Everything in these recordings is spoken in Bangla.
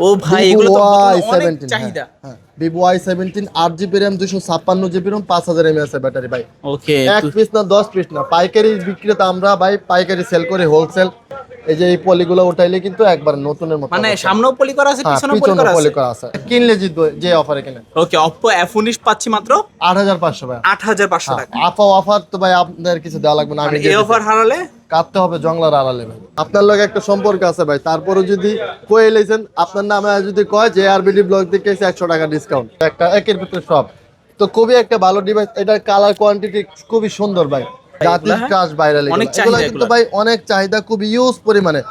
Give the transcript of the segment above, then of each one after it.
ও ভাই এগুলো তো অনেক Y17 চাহিদা। হ্যাঁ Vivo Y17 8GB RAM 256GB ROM 5000 mAh এর ব্যাটারি ভাই। ওকে এক পিস না 10 পিস না, পাইকারি বিক্রেতা আমরা ভাই, পাইকারি সেল করে হোলসেল। এই যে এই পলিগুলো উঠাইলে কিন্তু একবার নতুনের মতো মানে অবস্থা। সামনেও পলি করা আছে হ্যাঁ পিছনেও পলি পিছনে করা পলি আছে। করা আছে, কিনলে জিতবে যে অফারে কিনে। ওকে Oppo F19 পাচ্ছি মাত্র 8500 ভাই। 8500 হ্যাঁ টাকা। অফার তো ভাই আপনাদের কিছু দেওয়া লাগবে না, আমি মানে দিয়ে এই দিছি। অফার হারালে কাটতে হবে জংলার আড়ালে ভাই। আপনার লগে একটা সম্পর্ক আছে ভাই, তারপরে যদি কয়ে লেছেন আপনার নামে যদি কয় যে আরবিডি ব্লগ থেকে 100 টাকা ডিসকাউন্ট, একটা একের ভিতরে সব। তো খুবই একটা ভালো ডিভাইস, এটার কালার কোয়ান্টিটি খুবই সুন্দর ভাই, জাতির হ্যাঁ কাজ ভাইরাল অনেক এগুলো চাহিদা কিন্তু এগুলো। ভাই অনেক চাহিদা, খুব ইউজ পরিমাণে।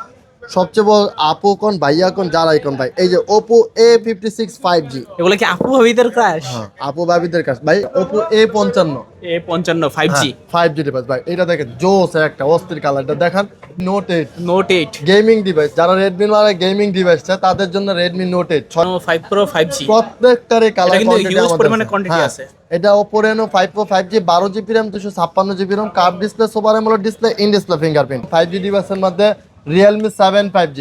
সবচেয়ে বড় আপু কোন ভাইয়া কোন যারাই কোন ভাই, এই যে Oppo A56 5G। এগুলো কি আপু ভাবিদের ক্রাশ? হ্যাঁ আপু ভাবিদের কাছে ভাই Oppo A55। A55 5G। হ্যাঁ 5G ডিভাইস ভাই, এটা দেখেন জোস একটা অস্থির কালারটা দেখান। নোট 8 নোট 8 গেমিং ডিভাইস, যারা রেডমি মানে গেমিং ডিভাইস চায় তাদের জন্য রেডমি নোট 8 5 Pro 5G। প্রত্যেকটারই এটা কালার কিন্তু কোয়ান্টিটি হিউজ আমাদের পরিমাণে আছে। কোয়ান্টিটি হ্যাঁ আছে। এটা Oppo Reno 5 Pro 5G 12GB RAM 256GB ROM, curve display, super AMOLED display, in display fingerprint. 5G ডিভাইসের মধ্যে Realme 7 5G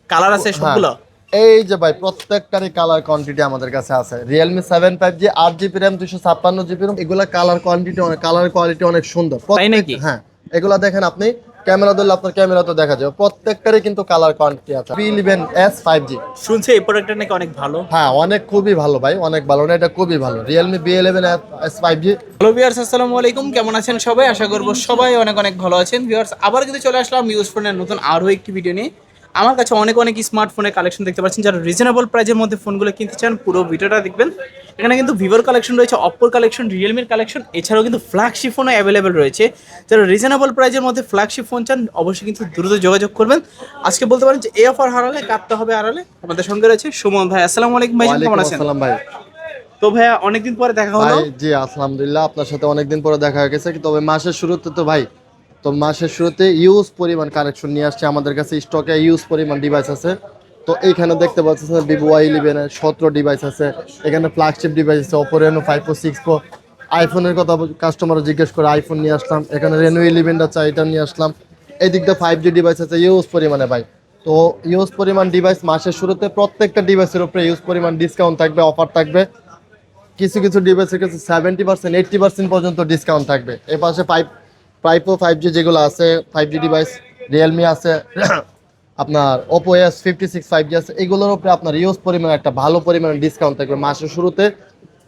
কালার আছে হ্যাঁ সবগুলো। এই যে ভাই প্রত্যেকটারই কালার কোয়ান্টিটি আমাদের কাছে আছে। Realme 7 5G 8GB RAM 256GB ROM, এগুলা কালার কোয়ান্টিটি অনেক, কালার কোয়ালিটি অনেক সুন্দর তাই নাকি? হ্যাঁ এগুলা দেখেন আপনি ক্যামেরা ধরলে আপনার ক্যামেরা তো দেখা যাবে, প্রত্যেকটারই কিন্তু কালার কোয়ান্টিটি আছে। P11s 5G শুনছি এই প্রোডাক্টটা নাকি অনেক ভালো। হ্যাঁ অনেক খুবই ভালো ভাই, অনেক ভালো না, এটা খুবই ভালো। Realme B11s 5G। Hello viewers, আসসালামু আলাইকুম, কেমন আছেন সবাই? আশা করব সবাই অনেক অনেক ভালো আছেন। ভিউয়ার্স আবার কিন্তু চলে আসলাম ইউজ ফোনের নতুন আরও একটি ভিডিও নিয়ে। আমার কাছে অনেক অনেক স্মার্টফোনের কালেকশন দেখতে পাচ্ছেন। যারা রিজনেবল প্রাইজের মধ্যে ফোনগুলো কিনতে চান পুরো ভিডিওটা দেখবেন। এখানে কিন্তু ভিভোর কালেকশন রয়েছে, অপ্পোর কালেকশন, রিয়েলমির কালেকশন, এছাড়াও কিন্তু ফ্ল্যাগশিপ ফোনও অ্যাভেলেবেল রয়েছে। যারা রিজনেবল প্রাইজের মধ্যে ফ্ল্যাগশিপ ফোন চান অবশ্যই কিন্তু দ্রুত যোগাযোগ করবেন। আজকে বলতে পারেন যে এই অফার হারালে কাটতে হবে আড়ালে। আমাদের সঙ্গে রয়েছে সুমন ভাই। আসসালামু আলাইকুম ভাই, কেমন ওয়ালাইকুম আছেন? আসসালাম ভাই। তো ভাইয়া অনেকদিন পরে দেখা হলো। ভাই জি আলহামদুলিল্লাহ, আপনার সাথে অনেকদিন পরে দেখা হয়ে গেছে। তবে মাসের শুরুতে তো ভাই, তো মাসের শুরুতে ইউজ পরিমাণ কালেকশন নিয়ে আসছে আমাদের কাছে, স্টকে ইউজ পরিমাণ ডিভাইস আছে। তো এইখানে দেখতে পাচ্ছেন Vivo Y11 এর 17 ডিভাইস আছে, এখানে ফ্ল্যাগশিপ ডিভাইস আছে Oppo Reno 5 Pro 6 Pro। আইফোনের কথা কাস্টমার জিজ্ঞেস করে আইফোন নিয়ে আসলাম, এখানে Reno 11টা চাই এটা নিয়ে আসলাম। এই দিকটা 5G ডিভাইস আছে ইউজ পরিমাণে ভাই। তো ইউজ পরিমাণ ডিভাইস মাসের শুরুতে প্রত্যেকটা ডিভাইসের উপরে ইউজ পরিমাণ ডিসকাউন্ট থাকবে, অফার থাকবে। কিছু কিছু ডিভাইসের কাছে 70% 80% পর্যন্ত ডিসকাউন্ট থাকবে। এর পাশে 5G যেগুলো আছে 5G ডিভাইস, রিয়েলমি আছে আপনার Oppo A56 5G আছে, এগুলোর উপরে আপনার ইউজ পরিমাণে একটা ভালো পরিমাণে ডিসকাউন্ট থাকবে মাসের শুরুতে।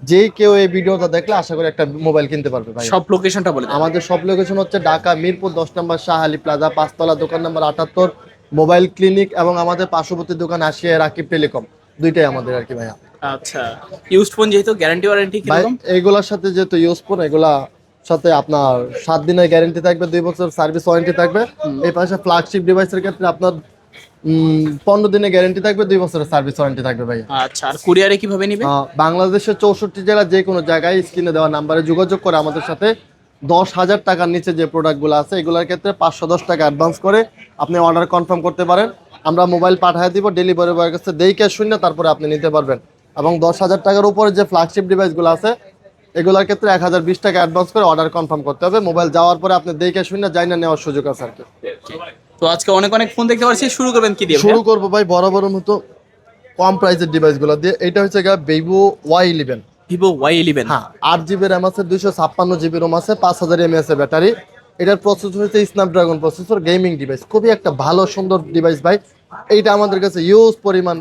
যেই কেউ এই ভিডিওটা দেখলে আশা করি একটা মোবাইল কিনতে পারবে ভাই। সব লোকেশনটা বলে দেন। আমাদের সব লোকেশন হচ্ছে ঢাকা মিরপুর 10 নম্বর শাহ আলী প্লাজা, 5 তলা, দোকান নম্বর 78, মোবাইল ক্লিনিক, এবং আমাদের পার্শ্ববর্তী দোকান আসিয়া রাকিব টেলিকম, দুইটাই আমাদের আর কি ভাইয়া। আচ্ছা, ইউজড ফোন যেহেতু গ্যারান্টি ওয়ারেন্টি ভাই কিরকম? এইগুলোর সাথে যেহেতু ইউজ ফোন, এগুলা সাথে আপনার 7 দিনের গ্যারেন্টি থাকবে, 2 বছর সার্ভিস ওয়ারেন্টি থাকবে। এই পাশে ফ্ল্যাগশিপ ডিভাইসের ক্ষেত্রে আপনার 15 দিনের গ্যারেন্টি থাকবে, 2 বছরের সার্ভিস ওয়ারেন্টি থাকবে ভাই। আচ্ছা, আর কুরিয়ারে কিভাবে নিবে? বাংলাদেশের 64 জেলা যে কোনো জায়গায় স্ক্রিনে দেওয়া নাম্বারে যোগাযোগ করে আমাদের সাথে 10,000 টাকার নিচে যে প্রোডাক্টগুলো আছে এগুলোর ক্ষেত্রে 510 টাকা অ্যাডভান্স করে আপনি অর্ডার কনফার্ম করতে পারেন। আমরা মোবাইল পাঠিয়ে দিব, ডেলিভারি বয়ের কাছে দেখে শুনে তারপরে আপনি নিতে পারবেন। এবং 10,000 টাকার উপরে যে ফ্ল্যাগশিপ ডিভাইসগুলো আছে এগুলোর ক্ষেত্রে 1020 টাকা অ্যাডভান্স করে অর্ডার কনফার্ম করতে হবে। মোবাইল যাওয়ার পরে আপনি দেখে শুনে যাই না নেওয়ার সুযোগ আছে আর কি। তো আজকে অনেক অনেক ফোন দেখতে পাচ্ছি, শুরু করবেন কি দিয়ে? শুরু করবো ভাই বরাবর মতো কম প্রাইসের ডিভাইসগুলো দিয়ে। এটা হচ্ছে Vivo Y11। Vivo Y11। হ্যাঁ 8GB RAM আছে, 256GB ROM আছে, 5000 mAh এর ব্যাটারি। এটার প্রসেসর হচ্ছে স্ন্যাপড্রাগন প্রসেসর, গেমিং ডিভাইস, খুবই একটা ভালো সুন্দর ডিভাইস ভাই। এইটা আমাদের কাছে ইউজ পরিমাণ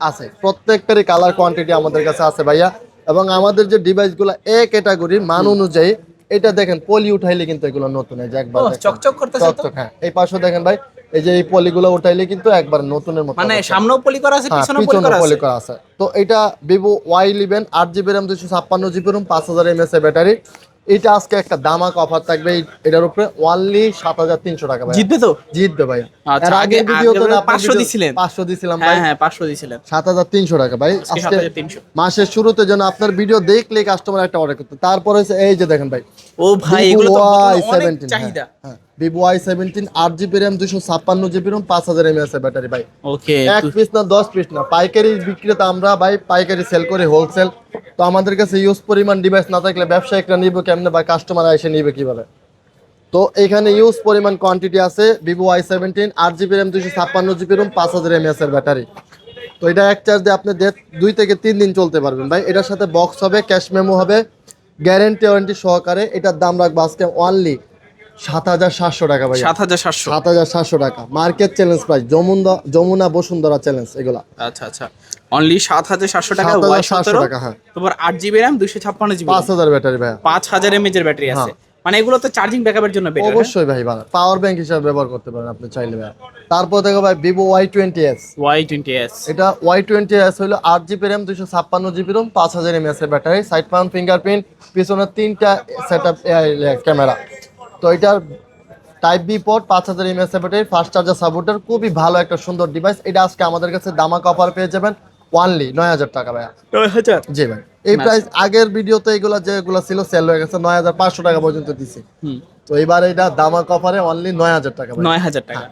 আছে, প্রত্যেকটারই কালার কোয়ান্টিটি আমাদের কাছে আছে ভাইয়া। এবং আমাদের যে ডিভাইসগুলো এ ক্যাটাগরি মান অনুযায়ী, এটা দেখেন পলি উঠাইলে কিন্তু এগুলো নতুন হয় যে একবার দেখেন। চকচক করতেছে তো। চকচক, হ্যাঁ এই পাশে দেখেন ভাই, এই যে এই পলিগুলো উঠাইলে কিন্তু একবার নতুনের মতো মানে অবস্থা। সামনেও পলি করা আছে, হ্যাঁ পিছনেও পলি পিছনে করা পলি আছে। করা আছে। তো এটা Vivo Y11 8GB RAM 256GB ROM 5000 mAh এর ব্যাটারি। এটা আজকে একটা দামাক অফার থাকবে এটার উপরে, অনলি 7300 টাকা ভাই। জিতবে তো? জিতবে ভাই। আচ্ছা, এর আগের ভিডিওতে আগে আপনি 500 দিছিলেন। 500 দিছিলাম ভাই। হ্যাঁ 500 দিছিলেন। 7300 টাকা ভাই। আজকে আজকে 7300। মাসের শুরুতে যেন আপনার ভিডিও দেখলেই কাস্টমার একটা অর্ডার করতে। তারপর হচ্ছে এই যে দেখেন ভাই, ও ভাই Vivo এগুলো তো অনেক Y17 চাহিদা। হ্যাঁ Vivo Y17 8GB RAM 256GB ROM 5000 mAh এর ব্যাটারি ভাই। ওকে, এক পিস না 10 পিস না, পাইকারি বিক্রেতা আমরা ভাই, পাইকারি সেল করে হোলসেল। তো আমাদের কাছে ইউজ পরিমাণ ডিভাইস না থাকলে ব্যবসায়িকরা নিবে কেমনে বা কাস্টমার এসে নিবে কিভাবে? তো এখানে ইউজ পরিমাণ কোয়ান্টিটি আছে Vivo Y17 8GB RAM 256GB ROM 5000 mAh এর ব্যাটারি। তো এটা এক চার্জ দিয়ে আপনি 2 থেকে 3 দিন চলতে পারবেন ভাই। এটার সাথে বক্স হবে, ক্যাশ মেমো হবে, গ্যারেন্টি ওয়ারেন্টি সহকারে। এটার দাম রাখবো আজকে অনলি 7,700 টাকা ভাই। 7,700। 7,700 টাকা market challenge price, Jamuna Bashundhara challenge এগুলা। আচ্ছা আচ্ছা, অনলি 7,700 টাকা। 7,700 টাকা, হ্যাঁ। তারপর 8GB RAM 256GB, 5,000 ব্যাটারি ভাই, 5000 mAh এর ব্যাটারি আছে। মানে এগুলো তো চার্জিং ব্যাকআপের জন্য বেটার। অবশ্যই ভাই, ভালো পাওয়ার ব্যাংক হিসেবে ব্যবহার করতে পারেন আপনি চাইলে ভাই। তারপর দেখো ভাই ভিভো Y20s। Y20s, এটা Y20s হলো 8GB RAM 256GB ROM 5000 mAh এর ব্যাটারি, সাইড মাউন্ট ফিঙ্গারপ্রিন্ট, পিছনে 3টা সেটআপ ক্যামেরা। তো এটার টাইপ বি পোর্ট, 5000 mAh এর ব্যাটারি, ফাস্ট চার্জার সাপোর্টার, খুবই ভালো একটা সুন্দর ডিভাইস। এটা আজকে আমাদের কাছে দামাক অফার পেয়ে যাবেন অনলি 9000 টাকা ভাই। 9000? জি ভাই, এই প্রাইস আগের ভিডিওতে এগুলো যেগুলো ছিল সেল হয়ে গেছে 9500 টাকা পর্যন্ত দিছি। তো এবার এটা দামাক অফারে অনলি 9000 টাকা ভাই। 9000 টাকা।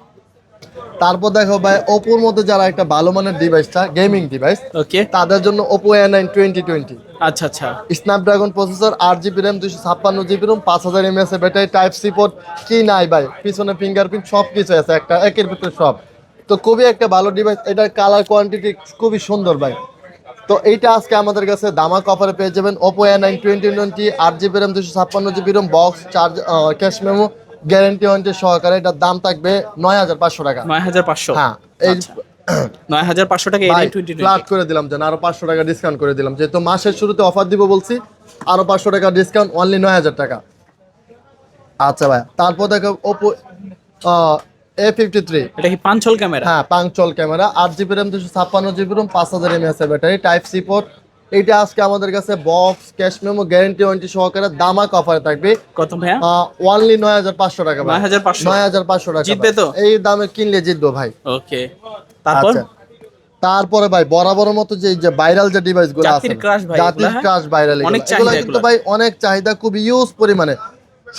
তারপর দেখো ভাই ওপোর মধ্যে যারা একটা ভালো মানের ডিভাইসটা, গেমিং ডিভাইস, ওকে, তাদের জন্য ওপো A9 2020। আচ্ছা আচ্ছা। Snapdragon processor, 8GB RAM 256GB ROM 5000 mAh এর ব্যাটারি, টাইপ সি পোর্ট, কি নাই ভাই, পিছনে ফিঙ্গারপ্রিন্ট সব কিছু আছে, একটা একের ভিতরে সব। তো খুবই একটা ভালো ডিভাইস। এটার কালার কোয়ান্টিটি খুবই সুন্দর ভাই। তো এইটা আজকে আমাদের কাছে দামাক অফারে পেয়ে যাবেন Oppo A9 2020, 8GB RAM 256GB ROM, box charge, cash memo, guarantee warranty সহকারে। এটার দাম থাকবে 9500 টাকা। 9500? হ্যাঁ, এই 9500 টাকা ভাই A9 2020। ফ্ল্যাট করে দিলাম, যেন আরো 500 টাকা ডিসকাউন্ট করে দিলাম, যেহেতু মাসের শুরুতে অফার দিব বলছি, আরো 500 টাকা ডিসকাউন্ট, অনলি 9000 টাকা। আচ্ছা ভাই, তারপর দেখো ওপো A53। এটা কি পাঁচল ক্যামেরা? হ্যাঁ, পাঁচল camera, 8GB RAM 256GB ROM 5000 mAh এর ব্যাটারি, টাইপ সি পোর্ট। এইটা আজকে আমাদের কাছে box, cash memo, guarantee warranty সহকারে দামাক অফারে থাকবে কত ভাইয়া? অনলি 9500 টাকা ভাই। 9500? 9500 টাকা। জিতবে তো? এই দামে কিনলে জিতবো ভাই। ওকে, তারপর? আচ্ছা, তারপরে ভাই বরাবর মতো যে ভাইরাল যে ডিভাইস গুলো আছে, জাতির ক্রাশ ভাই, জাতির ক্রাশ ভাইরাল, অনেক এগুলো চাহিদা কিন্তু এগুলো। ভাই অনেক চাহিদা, খুব ইউজ পরিমাণে।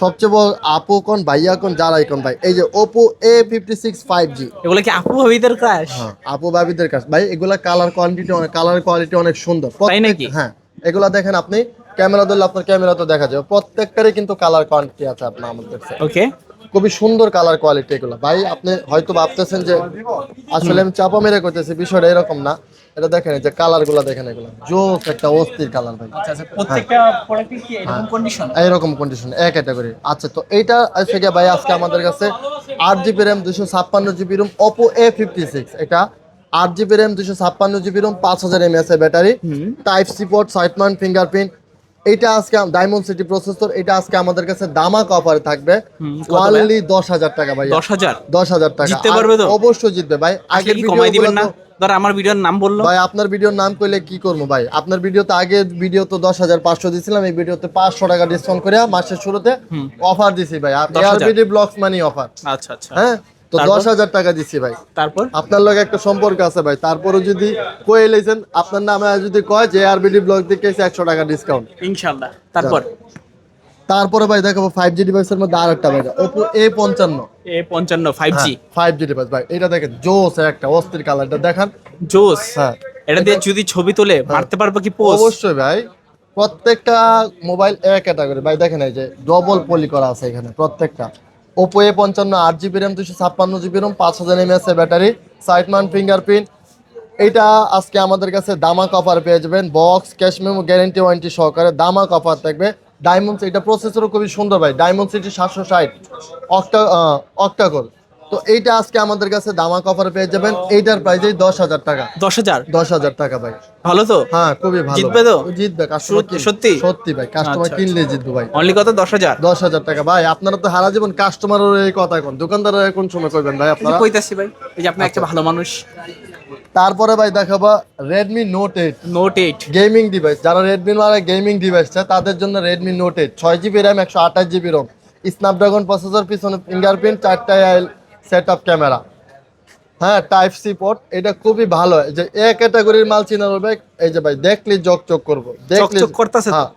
সবচেয়ে বড় আপু কোন ভাইয়া কোন যারাই কোন ভাই, এই যে Oppo A56 5G। এগুলো কি আপু ভাবিদের ক্রাশ? হ্যাঁ, আপু ভাবিদের কাছে ভাই, এগুলা কালার কোয়ালিটি অনেক সুন্দর। তাই নাকি? হ্যাঁ, এগুলা দেখেন আপনি ক্যামেরা ধরলে আপনার ক্যামেরা তো দেখা যাবে, প্রত্যেকটারই কিন্তু কালার কোয়ালিটি আছে আপনার আমাদের কাছে। ওকে, খুবই সুন্দর কালার কোয়ালিটি এগুলো ভাই। আপনি হয়তো ভাবতেছেন যে আসলে আমি চাপা মেরে করতেছি, বিষয়টা এরকম না। এটা দেখেন, এই যে কালার গুলা দেখেন, এগুলো জোস একটা অস্থির কালার ভাই। আচ্ছা আচ্ছা, প্রত্যেকটা প্রোডাক্টে কি এরকম কন্ডিশন? এইরকম কন্ডিশন, এক ক্যাটাগরি। আচ্ছা, তো এইটা আছে কি ভাই, আজকে আমাদের কাছে 8GB RAM 256GB ROM Oppo A56। এটা 8GB RAM 256GB ROM 5000 mAh এর battery, type C port, side mount fingerprint. এটা আজকে ডায়মন্ড সিটি প্রসেসর। এটা আজকে আমাদের কাছে দামাক অফারে থাকবে অনলি 10000 টাকা ভাই। 10000? 10000 টাকা। জিততে পারবে তো? অবশ্যই জিতবে ভাই। আগে কি কমাই দিবেন না? ধর আমার ভিডিওর নাম বললো ভাই, আপনার ভিডিওর নাম কইলে কি করবো ভাই? আপনার ভিডিওতে আগে ভিডিও তো 10500 দিছিলাম, এই ভিডিওতে 500 টাকা ডিসকাউন্ট করে মাসের শুরুতে অফার দিছি ভাই। এআরবিডি ব্লগস মানি অফার। আচ্ছা আচ্ছা, হ্যাঁ, তো 10000 টাকা দিছি ভাই। তারপর আপনার লগে একটা সম্পর্ক আছে ভাই, তারপরও যদি কয়ে লেছেন আপনার নামে, যদি কয় যে এআরবিডি ব্লগ থেকে 100 টাকা ডিসকাউন্ট ইনশাআল্লাহ। তারপর তারপরে ভাই দেখাবো 5G ডিভাইসের মধ্যে আরেকটা ভাই, Oppo A55। A55 5G? 5G device ভাই, এটা দেখেন জোস একটা অস্থির কালার, এটা দেখান জোস। হ্যাঁ, এটা দিয়ে যদি ছবি তোলে মারতে পারবে কি পোজ? অবশ্যই ভাই। প্রত্যেকটা মোবাইল এক ক্যাটাগরি ভাই, দেখেন এই যে ডবল পলি করা আছে এখানে প্রত্যেকটা। Oppo A55 8GB RAM 256GB ROM 5000 mAh এর ব্যাটারি, সাইড মাউন্ট ফিঙ্গারপ্রিন্ট। এইটা আজকে আমাদের কাছে দামাক অফার পেয়ে যাবেন, box, cash memo, guarantee warranty সহকারে দামাক অফার থাকবে। ডায়মন্ড, এটা প্রসেসরও খুবই সুন্দর ভাই, ডায়মন্ড সিটি 760 অক্টাকোর। তো এইটা আজকে আমাদের কাছে দামাক অফারে পেয়ে যাবেন, এইটার প্রাইসই 10000 টাকা। 10000? 10000 টাকা ভাই। ভালো তো? হ্যাঁ, খুবই ভালো। জিতবে তো? জিতবে, কাস্টমার সত্যি? সত্যি ভাই, কাস্টমার আচ্ছা, কিনলে জিতবে ভাই। অনলি কত? 10000? 10000 টাকা ভাই। আপনারা তো হারা জীবন কাস্টমারের এই কথা কোন, দোকানদারের কোন সময় কইবেন ভাই আপনারা? কইতাছি ভাই, এই যে আপনি একটা ভালো মানুষ। তারপরে ভাই দেখাবো Redmi Note 8। Note 8? Gaming device, যারা Redmi মানে গেমিং ডিভাইস চায় তাদের জন্য Redmi Note 8 6GB RAM 128GB ROM, Snapdragon processor, পিছনে ফিঙ্গারপ্রিন্ট, 4টা সেটআপ ক্যামেরা, হ্যাঁ, টাইপ সি পোর্ট। এটা খুবই ভালো, যে এ ক্যাটাগরির মাল চিনা হবে। এই যে ভাই দেখলি চকচক করবো, দেখলি চকচক করতেছে। হ্যাঁ,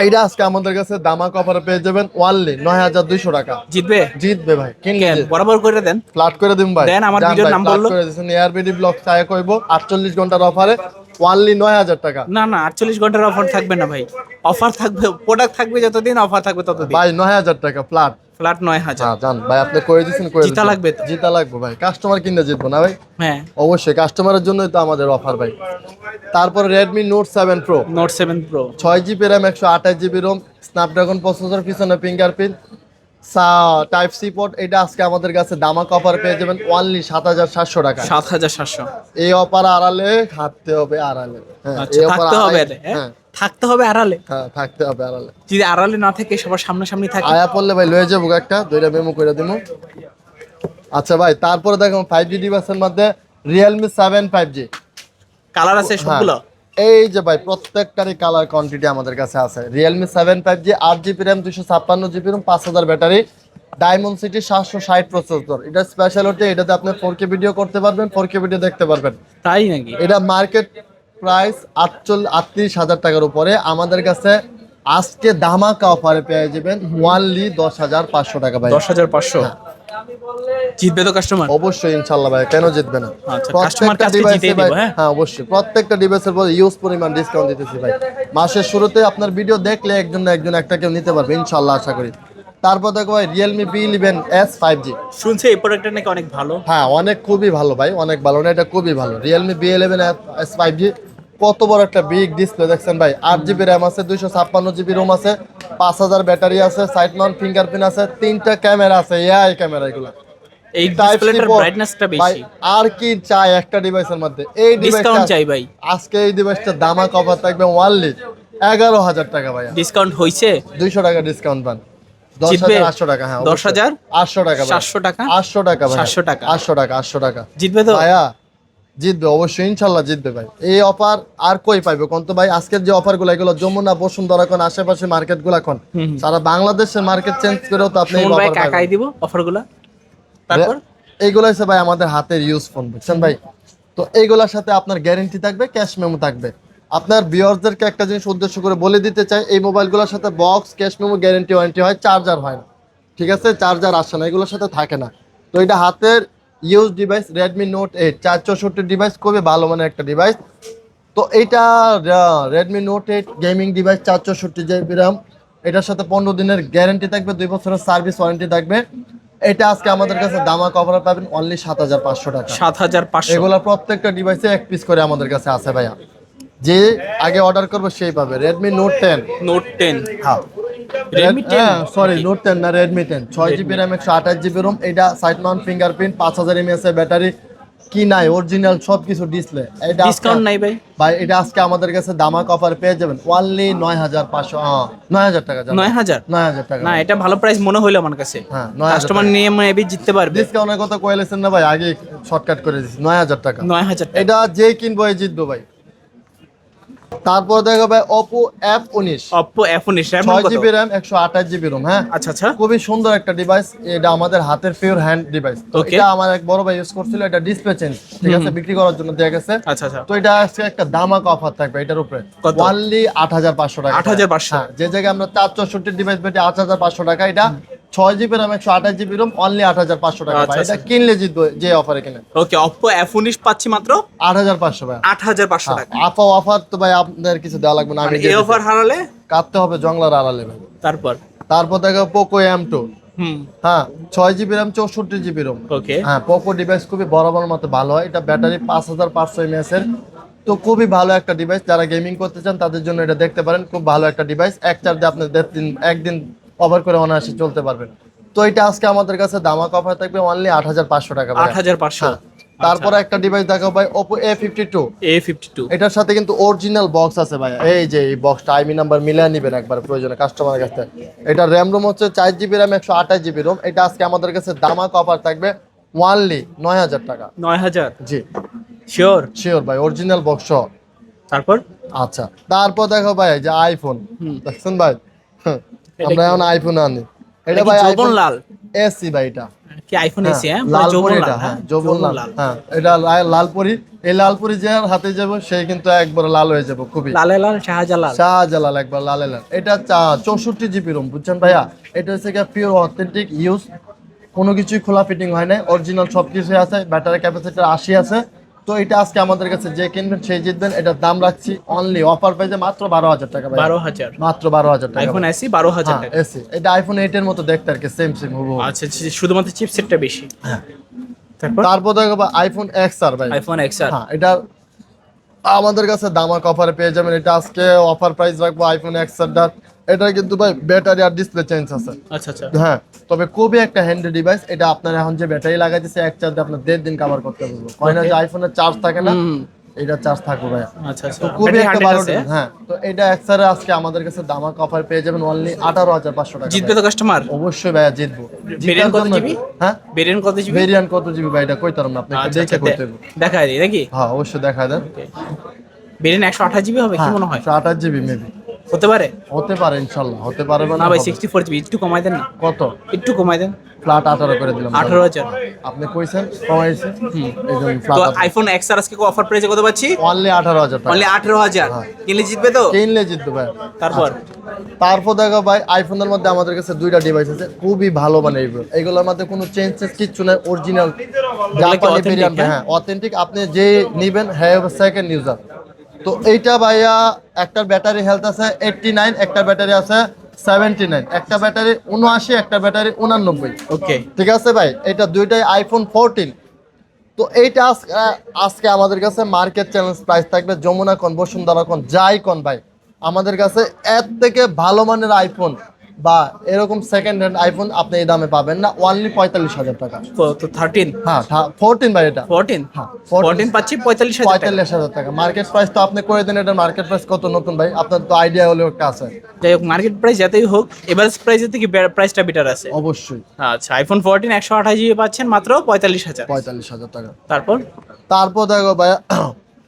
এইটা আজকে আমাদের কাছে দামাক অফারে পেয়ে যাবেন অনলি 9200 টাকা। জিতবে? জিতবে ভাই, কিনলে বরাবর করে দেন, ফ্ল্যাট করে দিন ভাই। দেন, আমার ভিডিওর নাম বললো। এআরবিডি ব্লগ চায় কইবো 48 ঘন্টার অফারে ওয়ানলি 9000 টাকা। না না 48 ঘন্টার অফার থাকবে না ভাই, অফার থাকবে, প্রোডাক্ট থাকবে যতদিন, অফার থাকবে ততদিন। ভাই 9000 টাকা ফ্ল্যাট। ফ্ল্যাট 9000। হ্যাঁ জান ভাই, আপনি করে দিয়েছেন, করে জিতা দিয়েছেন। লাগবে তো। জিতা লাগবে ভাই, কাস্টমার কিনলে জিতবো না ভাই? হ্যাঁ অবশ্যই, কাস্টমারের জন্যই তো আমাদের অফার ভাই। তারপর Redmi Note 7 Pro, note 7 pro 6GB RAM 128GB ROM, Snapdragon processor, পিছনে ফিঙ্গারপ্রিন্ট, টাইপ সি পোর্ট। এটা আজকে আমাদের কাছে দামাক অফার পেয়ে যাবেন অনলি 7700 টাকা। 7700। এই অফার আড়ালে থাকতে হবে, আড়ালে। হ্যাঁ, আচ্ছা এই offer থাকতে হবে, আড়ালে- হ্যাঁ থাকতে হবে আড়ালে। হ্যাঁ, থাকতে হবে আড়ালে। যদি আড়ালে না থাকে, সবার সামনাসামনি থাকে। আয়া পড়লে ভাই লয়ে যাবো একটা, দুইটা মেমো করে দিমু। আচ্ছা ভাই, তারপরে দেখো 5G ডিভাইসের মধ্যে Realme 7 5G। কালার আছে সবগুলো। এই যে ভাই প্রত্যেকটারই কালার কোয়ান্টিটি আমাদের কাছে আছে। Realme 7 5G 8GB RAM 256GB ROM 5000 battery, diamond city 760 processor. এটা স্পেশালিটি, এটাতে আপনি 4K ভিডিও করতে পারবেন, 4K ভিডিও দেখতে পারবেন। তাই নাকি? এটা মার্কেট প্রাইস 38,000 টাকার উপরে। আমাদের কাছে আজকে ধামাকা অফারে পেয়ে যাবেন ওয়ানলি 10,500 টাকা ভাই। 10500। জিতবে তো কাস্টমার? অবশ্যই ইনশাআল্লাহ ভাই, কেন জিতবে না? আচ্ছা, কাস্টমারকে আজকে ডিভাইসে জিতিয়ে ভাই, দিব, হ্যাঁ? হ্যাঁ অবশ্যই প্রত্যেকটা ডিভাইসের পরে ইউজ পরিমাণ ডিসকাউন্ট দিতেছি ভাই। মাসের শুরুতে আপনার ভিডিও দেখলে একজন না একজন একটা কেউ নিতে পারবে ইনশাআল্লাহ, আশা করি। তারপর দেখো ভাই Realme B11s 5G। শুনছি এই প্রোডাক্টটা নাকি অনেক ভালো। হ্যাঁ অনেক, খুবই ভালো ভাই, অনেক ভালো না, এটা খুবই ভালো। Realme B11s 5G কত বড় একটা বিগ ডিসপ্লে দেখছেন ভাই। 8GB RAM আছে, 256GB ROM আছে, 5000 ব্যাটারি আছে, সাইড মাউন্ট ফিঙ্গারপ্রিন্ট আছে, 3টা ক্যামেরা আছে, এআই ক্যামেরা। এগুলো এই ডিসপ্লেটার ব্রাইটনেসটা বেশি। আর কি চাই একটা ডিভাইসের মধ্যে? এই ডিসকাউন্ট ডিভাইসটা চাই ভাই। আজকে এই ডিভাইসটা দামাক অফার থাকবে ওয়ানলি 11000 টাকা ভাই। ডিসকাউন্ট হইছে? 200 টাকা ডিসকাউন্ট পান। জিতবে? 10,800 টাকা। হ্যাঁ 10,800 টাকা ভাই। 700 টাকা 800 টাকা ভাই। 700 টাকা 800 টাকা, 800 টাকা। জিতবে তো? ভাইয়া জিতবে অবশ্যই, ইনশাল্লাহ জিতবে ভাই। এই অফার আর কই পাইবে কোন তো ভাই? আজকের যে অফার গুলো, এগুলো যমুনা বসুন্ধরা কোন আশেপাশে মার্কেট গুলা কোন, সারা বাংলাদেশের মার্কেট চেঞ্জ করেও তো আপনি এই সুমন ভাই অফার কাকাই পাইবেন। দিব অফারগুলো। তারপর এইগুলো হচ্ছে ভাই আমাদের হাতের ইউজ ফোন, বুঝছেন ভাই? তো এইগুলোর সাথে আপনার গ্যারেন্টি থাকবে, ক্যাশ মেমো থাকবে। আপনার ভিউয়ারদেরকে একটা জিনিস উদ্দেশ্য করে বলে দিতে চাই, এই মোবাইলগুলোর সাথে box, cash memo, guarantee warranty হয়, চার্জার হয় না। ঠিক আছে, চার্জার আসে না, এগুলোর সাথে থাকে না। তো এটা হাতের use device, Redmi Note 8 464 device, খুবই ভালো মানের একটা ডিভাইস। তো এইটা Redmi Note 8 gaming device, 464GB RAM। এটার সাথে 15 দিনের গ্যারেন্টি থাকবে, 2 বছরের সার্ভিস ওয়ারেন্টি থাকবে। এটা আজকে আমাদের কাছে দামা কভার পাবেন অনলি 7500 টাকা। 7500। এগুলা প্রত্যেকটা ডিভাইসে এক পিস করে আমাদের কাছে আছে ভাইয়া। যে আগে অর্ডার করবে সেই পাবে। Redmi Note 10, note 10। হ্যাঁ Redmi 10 সরি Note 10 না, Redmi 10 6GB RAM 128GB ROM। এটা সাইড মাউন্ট ফিঙ্গারপ্রিন্ট, 5000 mAh এর ব্যাটারি, কি নাই অরিজিনাল সবকিছু ডিসপ্লে। এটা ডিসকাউন্ট নাই ভাই? ভাই এটা আজকে আমাদের কাছে দামাক অফার পেয়ে যাবেন অনলি 9500, 9000 টাকা। 9000? 9000 টাকা না এটা ভালো প্রাইস মনে হইলো আমার কাছে। হ্যাঁ 9000 কাস্টমার নিয়ে মেবি জিততে পারবে। ডিসকাউন্টের কথা কইলেছেন না ভাই, আগে শর্টকাট করে দিছি 9000 টাকা। 9000 টাকা। এটা যে কিনবো এই জিতবো ভাই। তারপর দেখো ভাই Oppo F19 Oppo F19 RAM কত? 6GB RAM 128GB ROM। হ্যাঁ আচ্ছা আচ্ছা। খুবই সুন্দর একটা ডিভাইস। এটা আমাদের হাতের পিওর হ্যান্ড ডিভাইস। Okay. এটা আমার এক বড় ভাই ইউজ করছিল, এটা ডিসপ্লে চেঞ্জ, ঠিক আছে, বিক্রি করার জন্য দেয়া গেছে। আচ্ছা আচ্ছা। তো এটা আজকে একটা দামাক অফার থাকবে এটার উপরে কত? অনলি 8500 টাকা। 8500? হ্যাঁ, যে জায়গায় আমরা 464 ডিভাইস পেটে 8500 টাকা, এটা 6GB RAM 128GB ROM only 8500 টাকা ভাই। আচ্ছা, এটা আচ্ছা। কিনলে জিতবো, যে অফারে কিনে। ওকে, Oppo F19 পাচ্ছি মাত্র 8500 ভাই। 8500 টাকা। আপা অফার তো ভাই আপনাদের কিছু দেওয়া লাগবে না, আমি এই অফার হারালে কাটতে হবে জংলার আড়ালে ভাই। তারপর দেখো Poco M2, হুম হ্যাঁ 6GB RAM 64GB ROM। ওকে। হ্যাঁ Poco ডিভাইস খুবই বড় বড় মতো ভালো হয়। এটা ব্যাটারি 5500 mAh এর। তো খুবই ভালো একটা ডিভাইস, যারা গেমিং করতে চান তাদের জন্য এটা দেখতে পারেন। খুব ভালো একটা ডিভাইস, এক চার্জে আপনি একদিন কভার করে অনায়াসে চলতে পারবেন। তো এটা আজকে আমাদের কাছে দামাক অফার থাকবে অনলি 8500 টাকা ভাই। 8500। তারপরে একটা ডিভাইস দেখাও ভাই Oppo A52। A52 এটার সাথে কিন্তু অরিজিনাল বক্স আছে ভাই। এই যে এই বক্সটা আইমি নাম্বার মিলিয়ে নেবেন একবার প্রয়োজনে কাস্টমারের কাছে। এটা RAM ROM হচ্ছে 4GB RAM 128GB ROM। এটা আজকে আমাদের কাছে দামাক অফার থাকবে ওয়ানলি 9000 টাকা। 9000? জি শিওর? শিওর ভাই, অরিজিনাল বক্স। তারপর আচ্ছা তারপর দেখো ভাই যে আইফোন, দেখছেন ভাই আমরা এখন আইফোন আনি। এটা ভাই যৌবন লাল এসি ভাই। এটা কি আইফোন এসি? হ্যাঁ লাল যৌবন পরি, লাল। এটা হ্যাঁ যৌবন লাল। হ্যাঁ এটা লালপুরি। এই লালপুরি যে হাতে যাব সেই কিন্তু একবার লাল হয়ে যাব, খুবই লালে লাল শাহজালাল। শাহজালাল, একবার লালে লাল। এটা 64GB ROM, বুঝছেন ভাইয়া? এটা হচ্ছে পিওর অথেন্টিক ইউজ, কোনো কিছুই খোলা ফিটিং হয় না, অরিজিনাল সব কিছু আছে। ব্যাটারি ক্যাপাসিটি 80 আছে। তো এটা আজকে আমাদের কাছে যে কিনবেন সেই জিতবেন। এটার দাম রাখছি অনলি অফার প্রাইসে মাত্র 12,000 টাকা ভাই। 12,000 মাত্র 12,000 টাকা। আইফোন এসি 12,000 টাকা। এসি এটা আইফোন 8 এর মতো দেখতে আর কি, সেম হুবহু। আচ্ছা শুধুমাত্র চিপসেটটা বেশি। তারপর দেখো ভাই আইফোন এক্সআর ভাই। আইফোন এক্সআর হ্যাঁ, এটা আমাদের কাছে দামাক অফারে পেয়ে যাবেন। এটা আজকে অফার প্রাইস রাখবো আইফোন এক্সআর। এটা কিন্তু ভাই ব্যাটারি আর ডিসপ্লে চেঞ্জ আছে। আচ্ছা আচ্ছা। হ্যাঁ, তবে খুবই একটা হ্যান্ডি ডিভাইস। এটা আপনার এখন যে ব্যাটারি লাগাইতেছে এক চার্জে আপনার 1.5 দিন কভার করতে পারবো। কয় না যে আইফোনের চার্জ থাকে না, এটা চার্জ থাকবে ভাই। আচ্ছা আচ্ছা। তো খুবই একটা ভালো ডিভাইস। হ্যাঁ, তো এটা এক্সআর আজকে আমাদের কাছে দামাক অফার পেয়ে যাবেন অনলি 18,500 টাকা। জিতবে তো কাস্টমার? অবশ্যই ভাইয়া জিতবো। ভেরিয়েন্ট কত জিবি? হ্যাঁ, ভেরিয়েন্ট কত জিবি? ভেরিয়েন্ট কত জিবি ভাই এটা কইতাম না, আপনাকে দেখে কইতে হবে। দেখায় দিই নাকি? হ্যাঁ, অবশ্যই দেখায় দেন। ভেরিয়েন্ট 128 জিবি হবে কি মনে হয়? 128 জিবি মেবি হতে পারে। হতে পারে, ইনশাআল্লাহ হতে পারে। না ভাই 64 জিবি, একটু কমাই দেন না। কত? একটু কমাই দেন। ফ্ল্যাট 18 করে দিলাম। 18,000 আপনি কইছেন কমাইছে, এইজন্য তো ফ্ল্যাট। আইফোন এক্সআর আজকে অফার প্রাইসে কত পাচ্ছি? অনলি 18,000 টাকা। অনলি 18,000। কিনলে জিতবে তো? কিনলে জিতবে ভাই। তারপর তারপর দেখো ভাই আইফোনের মধ্যে আমাদের কাছে দুইটা ডিভাইস আছে, খুবই ভালো মানে এইগুলোর মধ্যে কোনো চেঞ্জেস কিচ্ছু নাই, অরিজিনাল জাপানি ভেরিয়েন্ট। হ্যাঁ, অথেন্টিক। আপনি যে নেবেন হ্যাঁ সেকেন্ড ইউজার। তো এইটা ভাইয়া একটার ব্যাটারি হেলথ আছে 89, একটা ব্যাটারি আছে 79, একটা ব্যাটারি 79, একটা ব্যাটারি 89। ওকে, ঠিক আছে ভাই, এটা দুইটাই আইফোন 14। তো এইটা আজকে আমাদের কাছে মার্কেট চ্যালেঞ্জ প্রাইস থাকবে যমুনা কোন বসুন্ধরা কোন যাই কোন ভাই, আমাদের কাছে এর থেকে ভালো মানের আইফোন বা এরকম সেকেন্ড হ্যান্ড আইফোন আপনি এই দামে পাবেন না। অনলি 45,000 টাকা। তো 13। হ্যাঁ 14 ভাই, এটা 14। হ্যাঁ 14 পাচ্ছি 45,000 টাকা। 45,000 টাকা মার্কেট প্রাইস। তো আপনি করে দেন, এটা মার্কেট প্রাইস কত নতুন ভাই, আপনার তো আইডিয়া হলেও একটা আছে। যাই হোক, মার্কেট প্রাইস যতই হোক এভারেজ প্রাইসের থেকে প্রাইসটা বেটার আছে অবশ্যই। আচ্ছা, আইফোন 14 128 জিবি পাচ্ছেন মাত্র 45,000। 45,000 টাকা। তারপর দেখো ভাই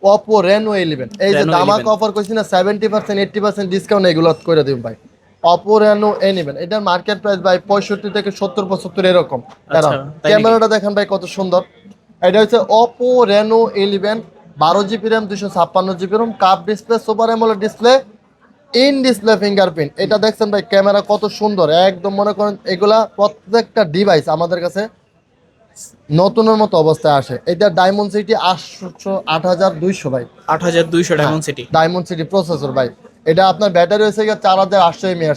Oppo Reno 11, এই যে Reno দামাক 11 অফার করছি না 70% 80% ডিসকাউন্ট, এগুলো করে দিন ভাই। Oppo Reno 11 এটার মার্কেট প্রাইস ভাই 65 থেকে 70 75 এরকম। আচ্ছা, তাই ক্যামেরাটা দেখেন ভাই কত সুন্দর। এটা হচ্ছে Oppo Reno 11, 12 GB RAM, 256 GB Rome, cup display, super AMOLED display, in display fingerprint. এটা দেখছেন ভাই ক্যামেরা কত সুন্দর, একদম মনে করেন এগুলা প্রত্যেকটা ডিভাইস আমাদের কাছে নতুনের মতো অবস্থায় আসে। এটা ডায়মন্ড সিটি 8,200 ভাই। 8,200 diamond city. Diamond city processor ভাই। এটা আপনার ব্যাটারি হয়েছে 4,800 mAh।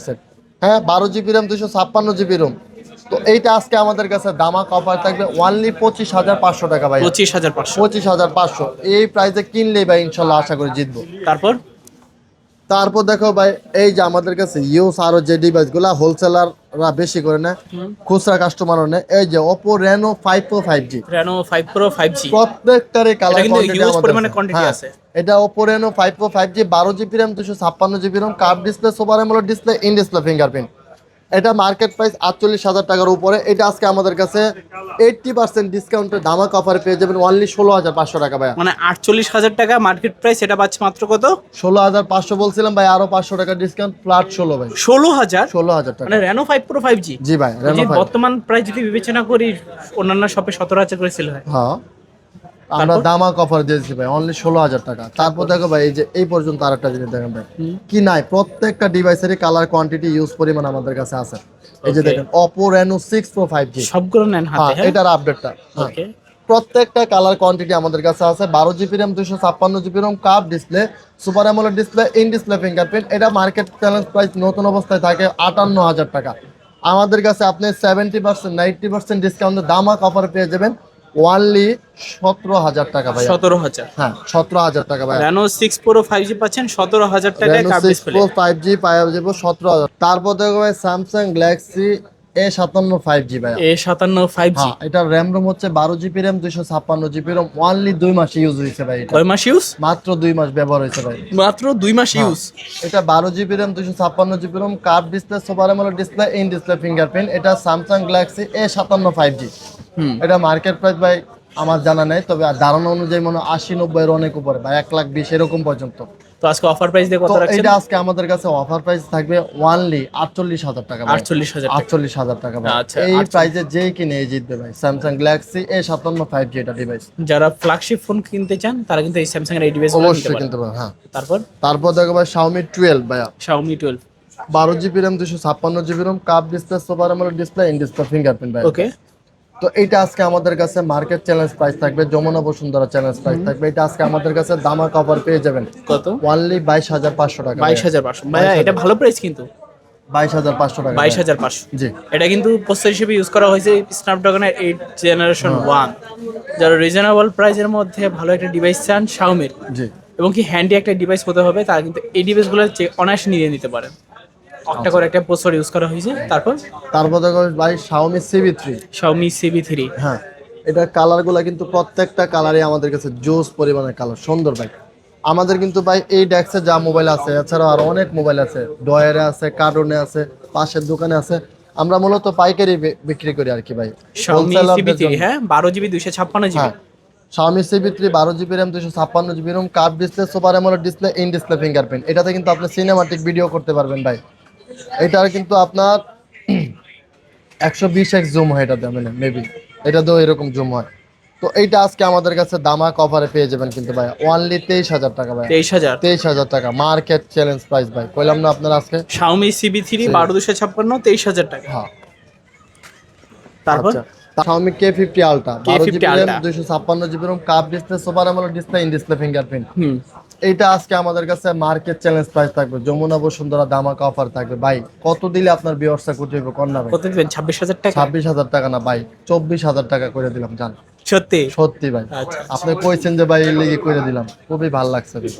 হ্যাঁ, 12 জিবি র্যাম, 256 জিবি রোম। তো এইটা আজকে আমাদের কাছে দামাক অফার থাকবে অনলি 25,500 টাকা ভাই। 25,500। 25,500 এই প্রাইসে কিনলেই ভাই ইনশাল্লাহ আশা করি জিতবো। তারপর দেখো ভাই এই যে আমাদের কাছে ইউজ আরো যে ডিভাইসগুলো হোলসেলাররা বেশি করে না, খুচরা কাস্টমারও নেয়। এই যে Oppo Reno 5 Pro 5G, Reno 5 Pro 5G প্রত্যেকটারই কালার হিউজ পরিমাণে কোয়ান্টিটি আছে। এটা Oppo Reno 5 Pro 5G, 12 GB RAM, 256 GB ROM, curve display, super AMOLED display, in display fingerprint. এটা মার্কেট প্রাইস 48,000 টাকার উপরে। এটা আজকে আমাদের কাছে 80% ডিসকাউন্টে দামাক অফারে পেয়ে যাবেন অনলি 16,500 টাকা ভাই। মানে 48,000 টাকা মার্কেট প্রাইস, এটা পাচ্ছে মাত্র কত? 16,500 বলছিলাম ভাই, আরো 500 টাকা ডিসকাউন্ট, ফ্ল্যাট 16 ভাই। 16,000 টাকা মানে Reno 5 Pro 5G। জি ভাই, Reno 5। বর্তমান প্রাইস যদি বিবেচনা করি অন্যান্য শপে 17,000 করে সেল হয়। হ্যাঁ, আমরা দামাক অফার দিয়েছি ভাই অনলি 16,000 টাকা। তারপর দেখো ভাই এই যে এই পর্যন্ত আরেকটা জিনিস দেখেন ভাই, কি নাই প্রত্যেকটা ডিভাইসেরই কালার কোয়ান্টিটি ইউজ পরিমাণ আমাদের কাছে আছে। এই যে দেখেন Oppo Reno 6 Pro 5G, সবগুলো নেন হাতে। হ্যাঁ এটার আপডেটটা। ওকে, প্রত্যেকটা কালার কোয়ান্টিটি আমাদের কাছে আছে। 12 GB RAM, 256 GB ROM, curve display, super AMOLED display, in display fingerprint. এটা মার্কেট চ্যালেঞ্জ প্রাইস নতুন অবস্থায় থাকে 58,000 টাকা। আমাদের কাছে আপনি 70% 90% ডিসকাউন্টে দামাক অফার পেয়ে যাবেন ওয়ানলি 17,000 টাকা ভাই। 17,000। হ্যাঁ 17,000 টাকা ভাই। Reno 6 Pro 5G পাচ্ছেন 17,000 টাকায় curve display. Reno 6 Pro 5G পাওয়া যাবে 17,000। তারপর দেখো ভাই Samsung Galaxy A57 5G ভাই। A57 5G, হ্যাঁ, এটা র্যাম রোম হচ্ছে 12 GB RAM, 256 GB Rome, only 2 মাস ইউজ হয়েছে ভাই। এটা কয় মাস ইউজ? মাত্র 2 মাস ব্যবহার হয়েছে ভাই। মাত্র 2 মাস ইউজ। এটা 12 GB RAM, 256 GB ROM, curve display, super AMOLED display, in display fingerprint. এটা Samsung Galaxy A57 5G। এটা মার্কেট প্রাইস ভাই আমার জানা নেই, তবে ধারণা অনুযায়ী মনে হয় 80-90 এর অনেক উপরে ভাই, 1,20,000 এরকম পর্যন্ত। তো আজকে অফার প্রাইস দিয়ে কত তো রাখছেন? এটা আজকে আমাদের কাছে অফার প্রাইস থাকবে অনলি 48,000 টাকা ভাই। 48,000 টাকা ভাই। আচ্ছা, এই প্রাইসে যেই কিনে এই জিতবে ভাই। Samsung Galaxy A57 5G এটা ডিভাইস। যারা ফ্ল্যাগশিপ ফোন কিনতে চান তারা কিন্তু এই স্যামসাং এর এই ডিভাইসগুলো নিতে অবশ্যই পারেন। কিনতে পারেন। হ্যাঁ, তারপর দেখো ভাই Xiaomi 12 ভাই, Xiaomi 12 12 GB RAM, 256 GB ROM, curve display, super AMOLED display, in display fingerprint ভাই। ওকে, তো এইটা আজকে আমাদের কাছে মার্কেট চ্যালেঞ্জ প্রাইস থাকবে, যমুনা বসুন্ধরা চ্যালেঞ্জ প্রাইস থাকবে। এটা আজকে আমাদের কাছে দামা কভার পেয়ে যাবেন কত? অনলি 22,500 টাকা। 22,500 ভাইয়া, এটা ভালো প্রাইস কিন্তু। 22,500 টাকা। 22,500 জি। এটা কিন্তু প্রসেসর হিসেবে ইউজ করা হয়েছে স্ন্যাপড্রাগনের 8 জেনারেশন 1। যারা রিজনেবল প্রাইসের মধ্যে ভালো একটা ডিভাইস চান শাওমির, জি। এবং কি হ্যান্ডি একটা ডিভাইস হতে হবে, তারা কিন্তু এই ডিভাইসগুলো অনায়াসে নিয়ে নিতে পারেন। একটা করে একটা প্রসেসর ইউজ করা হয়েছে। তারপর দেখো ভাই Xiaomi CB3। Xiaomi CB3। হ্যাঁ, এটা কালারগুলো কিন্তু প্রত্যেকটা কালারই আমাদের কাছে জোস পরিমাণের কালার, সুন্দর ভাই। আমাদের কিন্তু ভাই এই ডেক্সে যা মোবাইল আছে, এছাড়াও আরো অনেক মোবাইল আছে, ডয়ারে আছে, কার্টুনে আছে, পাশের দোকানে আছে। আমরা মূলত পাইকারি বিক্রি করি আর কি ভাই। Xiaomi CB3, হ্যাঁ 12GB 256GB। হ্যাঁ, Xiaomi CB3 12GB RAM 256GB ROM, curve display, super AMOLED display, in display fingerprint. এটাতে কিন্তু আপনি সিনেমাটিক ভিডিও করতে পারবেন ভাই। এটার কিন্তু আপনার 120x জুম হয় এটাতে, মানে মেবি এটাতেও এরকম জুম হয়। তো এইটা আজকে আমাদের কাছে দামাক অফারে পেয়ে যাবেন কিন্তু ভাই অনলি 23,000 টাকা ভাই। 23,000 টাকা মার্কেট চ্যালেঞ্জ প্রাইস ভাই, কইলাম না আপনার আজকে Xiaomi CB3 12256 23,000 টাকা। হ্যাঁ। তারপর Xiaomi K50 Ultra K50 12GB RAM Ultra 256GB ROM, curve display, super AMOLED display, in display fingerprint. এইটা আজকে আমাদের কাছে মার্কেট চ্যালেঞ্জ প্রাইস থাকবে, যমুনা বসুন্ধরা দামাক অফার থাকবে ভাই। কত দিলে আপনার ভিউয়ার্সরা করতে হবে কোন না ভাই? কত দিবেন? 26,000 টাকা। 26,000 টাকা না ভাই, 24,000 টাকা করে দিলাম জান। সত্যি? সত্যি ভাই। আচ্ছা। আপনি কইছেন যে ভাই এই লেগে করে দিলাম, খুবই ভালো লাগছে ভাই।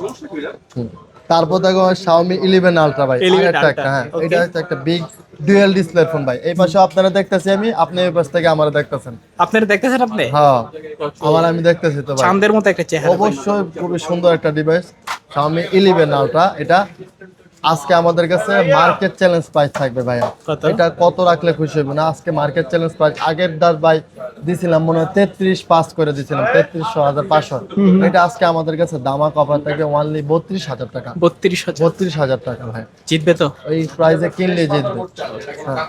তারপর দেখো Xiaomi 11 Ultra ভাই, 11 আরেকটা একটা, হ্যাঁ এটা হচ্ছে একটা বিগ ডুয়াল ডিসপ্লে ফোন ভাই। এই পাশে আপনারা দেখতেছি আমি, আপনি এই পাশ থেকে আমারে দেখতেছেন। আপনারা দেখতেছেন? আপনি? হ্যাঁ, আমি দেখতেছি তো ভাই। চাঁদের মতো একটা চেহারা। অবশ্যই খুবই সুন্দর একটা ডিভাইস Xiaomi 11 Ultra। এটা আজকে আমাদের কাছে মার্কেট চ্যালেঞ্জ প্রাইস থাকবে ভাইয়া। এটা কত রাখলে খুশি হবে না? আজকে মার্কেট চ্যালেঞ্জ প্রাইস আগের দাস ভাই দিছিলাম মনে হয় 33 পাস করে দিছিলাম, 33,500। এটা আজকে আমাদের কাছে দামাক অফার থাকবে অনলি 32,000 টাকা। 32,000 টাকা ভাই। জিতবে তো? এই প্রাইসে কিনলে জিতবে। হ্যাঁ,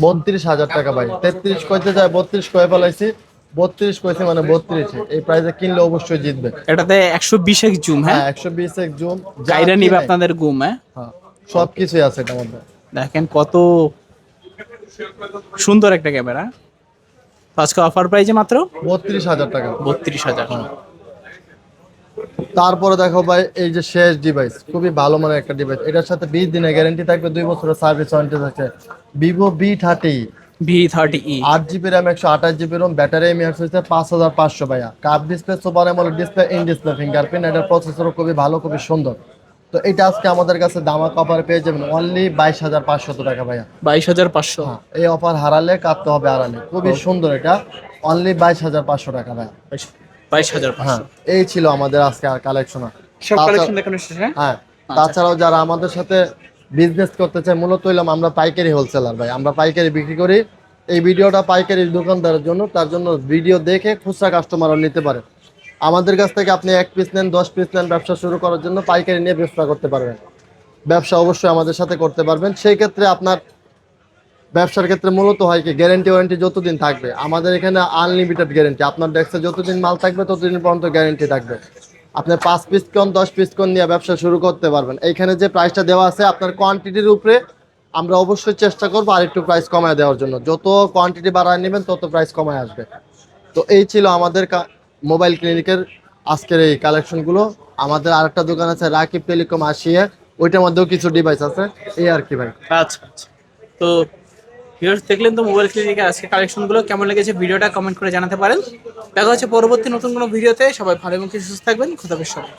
32,000 টাকা ভাই। 33 কইতে যায় 32 কয়ে ফেলাইছি, 32 কইছে মানে 32। এই প্রাইসে কিনলে অবশ্যই জিতবে। এটাতে 120x জুম, হ্যাঁ 120x জুম, গাইরা নিবে আপনাদের গুম। হ্যাঁ, সবকিছুই আছে এটার মধ্যে। দেখেন কত সুন্দর একটা ক্যামেরা। আজকে অফার প্রাইসে মাত্র 32,000 টাকা। 32,000। তারপরে দেখো ভাই এই যে শেষ ডিভাইস, খুবই ভালো মানের একটা ডিভাইস। এটার সাথে 20 দিনের গ্যারান্টি থাকবে, 2 বছরের সার্ভিস ওয়ারেন্টি থাকছে। Vivo V30 V30e 8GB RAM 128GB ROM, battery mAh হচ্ছে 5,500 ভাইয়া। Curve display, super AMOLED display, in display fingerprint. এটার প্রসেসরও খুবই ভালো, খুবই সুন্দর। তো এটা আজকে আমাদের কাছে দামাক অফারে পেয়ে যাবেন অনলি 22,500 টাকা ভাইয়া। 22,500। এই অফার হারালে কাটতে হবে আড়ালে। খুবই সুন্দর এটা, অনলি 22,500 টাকা ভাইয়া। 22,500। হ্যাঁ, এই ছিল আমাদের আজকে আর কালেকশন। সব কালেকশন দেখানো শেষ? হ্যাঁ, তাছাড়াও যারা আমাদের সাথে বিজনেস করতে চায়, মূলত হইলাম আমরা পাইকারি হোলসেলার ভাই, আমরা পাইকারি বিক্রি করি। এই ভিডিওটা পাইকারি দোকানদারের জন্য, তার জন্য ভিডিও দেখে খুচরা কাস্টমারও নিতে পারে। আমাদের কাছ থেকে আপনি 1 পিস নেন, 10 পিস নেন, ব্যবসা শুরু করার জন্য পাইকারি নিয়ে ব্যবসা করতে পারবেন। ব্যবসা অবশ্যই আমাদের সাথে করতে পারবেন। সেই ক্ষেত্রে আপনার ব্যবসার ক্ষেত্রে মূলত হয় কি, গ্যারেন্টি ওয়ারেন্টি যতদিন থাকবে। আমাদের এখানে আনলিমিটেড গ্যারেন্টি, আপনার ডেস্কে যতদিন মাল থাকবে ততদিন পর্যন্ত গ্যারেন্টি থাকবে। আপনি 5 পিস কোন 10 পিস কোন নিয়ে ব্যবসা শুরু করতে পারবেন। এইখানে যে প্রাইসটা দেওয়া আছে আপনার কোয়ান্টিটির উপরে, আমরা অবশ্যই চেষ্টা করবো আর একটু প্রাইস কমায় দেওয়ার জন্য। যত কোয়ান্টিটি বাড়ায় নেবেন তত প্রাইস কমায় আসবে। তো এই ছিল আমাদের মোবাইল ক্লিনিকের আজকের এই কালেকশনগুলো। আমাদের আরেকটা দোকান আছে রাকিব টেলিকম আসিয়া, ওইটার মধ্যেও কিছু ডিভাইস আছে, এই আর কি ভাই। আচ্ছা আচ্ছা। তো ভিউয়ার্স দেখলেন তো মোবাইল ক্লিনিকের আজকে কালেকশনগুলো, কেমন লেগেছে ভিডিওটা কমেন্ট করে জানাতে পারেন। দেখা হচ্ছে পরবর্তী নতুন কোনো ভিডিওতে। সবাই ভালো এবং সুস্থ থাকবেন। খোদা হাফেজ সবাই।